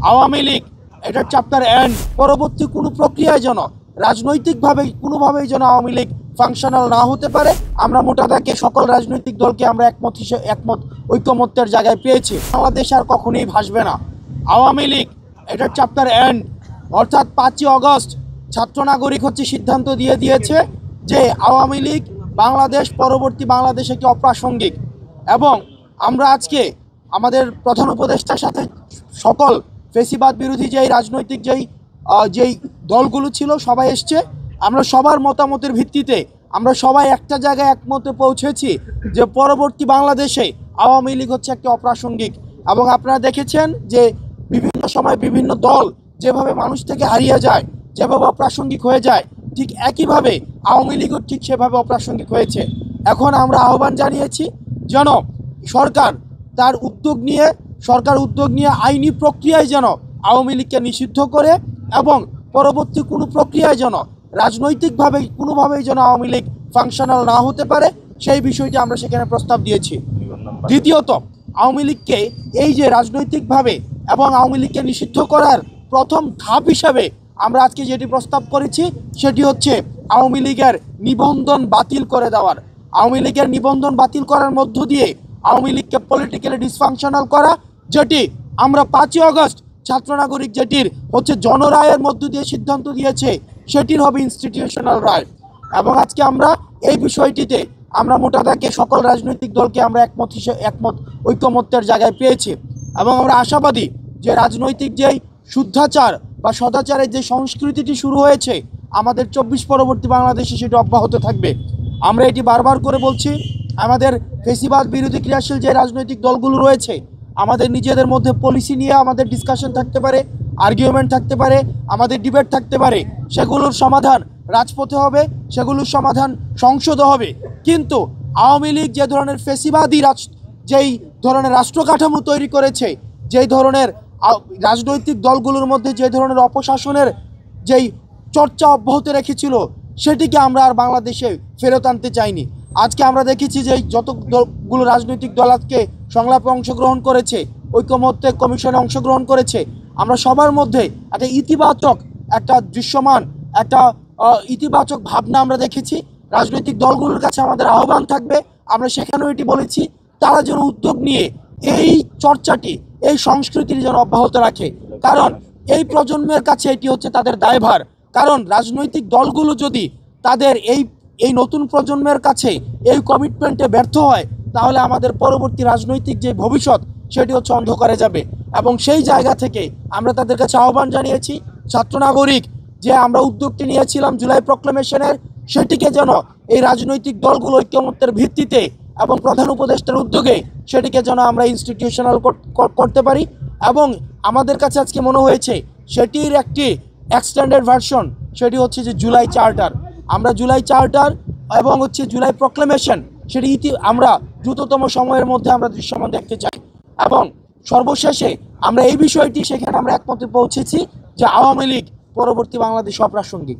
আওয়ামী লীগ এটার chapter and পরবর্তী কোনো প্রক্রিয়ায় যেন রাজনৈতিকভাবে কোনোভাবেই যেন আওয়ামী লীগ ফাংশনাল না হতে পারে। আমরা মোটা দাগে সকল রাজনৈতিক দলকে আমরা একমত ঐকমত্যের জায়গায় পেয়েছি। বাংলাদেশ আর কখনোই ভাসবে না। আওয়ামী লীগ এটার চ্যাপ্টার এন্ড অর্থাৎ 5ই আগস্ট ছাত্র নাগরিক সিদ্ধান্ত দিয়েছে যে আওয়ামী লীগ বাংলাদেশ পরবর্তী বাংলাদেশ একটি অপ্রাসঙ্গিক। এবং আমরা আজকে আমাদের প্রধান উপদেষ্টার সাথে সকল ফেসিবাদ বিরোধী যেই রাজনৈতিক যেই দলগুলো ছিল সবাই এসছে। আমরা সবার মতামতের ভিত্তিতে আমরা সবাই একটা জায়গায় একমতে পৌঁছেছি যে পরবর্তী বাংলাদেশে আওয়ামী লীগ একটি অপ্রাসঙ্গিক। এবং আপনারা দেখেছেন যে বিভিন্ন সময় বিভিন্ন দল যেভাবে মানুষ থেকে হারিয়ে যায়, যেভাবে অপ্রাসঙ্গিক হয়ে যায়, ঠিক একইভাবে আওয়ামী লীগও ঠিক সেভাবে অপ্রাসঙ্গিক হয়েছে। এখন আমরা আহ্বান জানিয়েছি যেন সরকার উদ্যোগ নিয়ে আইনি প্রক্রিয়ায় যেন আওয়ামী লীগকে নিষিদ্ধ করে এবং পরবর্তী কোনো প্রক্রিয়ায় যেন রাজনৈতিকভাবে কোনোভাবেই যেন আওয়ামী লীগ ফাংশনাল না হতে পারে, সেই বিষয়টি আমরা সেখানে প্রস্তাব দিয়েছি। দ্বিতীয়ত, আওয়ামী লীগকে এই যে রাজনৈতিকভাবে এবং আওয়ামী লীগকে নিষিদ্ধ করার প্রথম ধাপ হিসাবে আমরা আজকে যেটি প্রস্তাব করেছি সেটি হচ্ছে আওয়ামী লীগের নিবন্ধন বাতিল করে দেওয়ার। আওয়ামী লীগের নিবন্ধন বাতিল করার মধ্য দিয়ে আওয়ামী লীগকে পলিটিক্যালি ডিসফাংশনাল করা, যেটি আমরা 5ই আগস্ট ছাত্র নাগরিক যেটির জনরায়ের মধ্য দিয়ে সিদ্ধান্ত দিয়েছে সেটির হবে ইনস্টিটিউশনাল রায়। এবং আজকে আমরা এই বিষয়টিতে আমরা মোটা দাগে সকল রাজনৈতিক দলকে আমরা একমত ঐকমত্যের জায়গায় পেয়েছি। এবং আমরা আশাবাদী যে রাজনৈতিক যেই শুদ্ধাচার বা সদাচারের যে সংস্কৃতিটি শুরু হয়েছে আমাদের 24 পরবর্তী বাংলাদেশে সেটি অব্যাহত থাকবে। আমরা এটি বারবার করে বলছি, আমাদের ফেসিবাদ বিরোধী ক্রিয়াশীল যে রাজনৈতিক দলগুলো রয়েছে আমাদের নিজেদের মধ্যে পলিসি নিয়ে আমাদের ডিসকাশন থাকতে পারে, আর্গুমেন্ট থাকতে পারে, আমাদের ডিবেট থাকতে পারে, সেগুলোর সমাধান রাজপথে হবে, সেগুলোর সমাধান সংসদে হবে। কিন্তু আওয়ামী লীগ যে ধরনের ফেসিবাদী যেই ধরনের রাষ্ট্র কাঠামো তৈরি করেছে, যেই ধরনের রাজনৈতিক দলগুলোর মধ্যে যে ধরনের অপশাসনের যেই চর্চা অব্যাহত রেখেছিল সেটিকে আমরা আর বাংলাদেশে ফেরত আনতে চাইনি। আজকে আমরা দেখেছি যে যতগুলো রাজনৈতিক দল আজকে সংলাপে অংশগ্রহণ করেছে, ঐকমত্য কমিশনে অংশগ্রহণ করেছে, আমরা সবার মধ্যে একটা ইতিবাচক ভাবনা আমরা দেখেছি। রাজনৈতিক দলগুলোর কাছে আমাদের আহ্বান থাকবে, আমরা সেখানেও এটি বলেছি, তারা যেন উদ্যোগ নিয়ে এই চর্চাটি, এই সংস্কৃতির যেন অব্যাহত রাখে। কারণ এই প্রজন্মের কাছে এটি তাদের দায়ভার। কারণ রাজনৈতিক দলগুলো যদি তাদের এই নতুন প্রজন্মের কাছে এই কমিটমেন্টে ব্যর্থ হয় তাহলে আমাদের পরবর্তী রাজনৈতিক যে ভবিষ্যৎ সেটি অন্ধকারে যাবে। এবং সেই জায়গা থেকে আমরা তাদের কাছে আহ্বান জানিয়েছি, ছাত্র নাগরিক যে আমরা উদ্যোগটি নিয়েছিলাম জুলাই প্রক্লেমেশনের, সেটিকে যেন এই রাজনৈতিক দলগুলো ঐক্যমত্যের ভিত্তিতে এবং প্রধান উপদেষ্টার উদ্যোগে সেটিকে যেন আমরা ইনস্টিটিউশনাল করতে পারি। এবং আমাদের কাছে আজকে মনে হয়েছে সেটির একটি এক্সটেন্ডেড ভার্সন, সেটি যে জুলাই চার্টার। আমরা জুলাই চার্টার এবং জুলাই প্রক্লেমেশন সেটি আমরা দ্রুততম সময়ের মধ্যে আমরা দৃশ্যমান দেখতে চাই। এবং সর্বশেষে আমরা এই বিষয়টি সেখানে আমরা একমতে পৌঁছেছি যে আওয়ামী লীগ পরবর্তী বাংলাদেশ অপ্রাসঙ্গিক।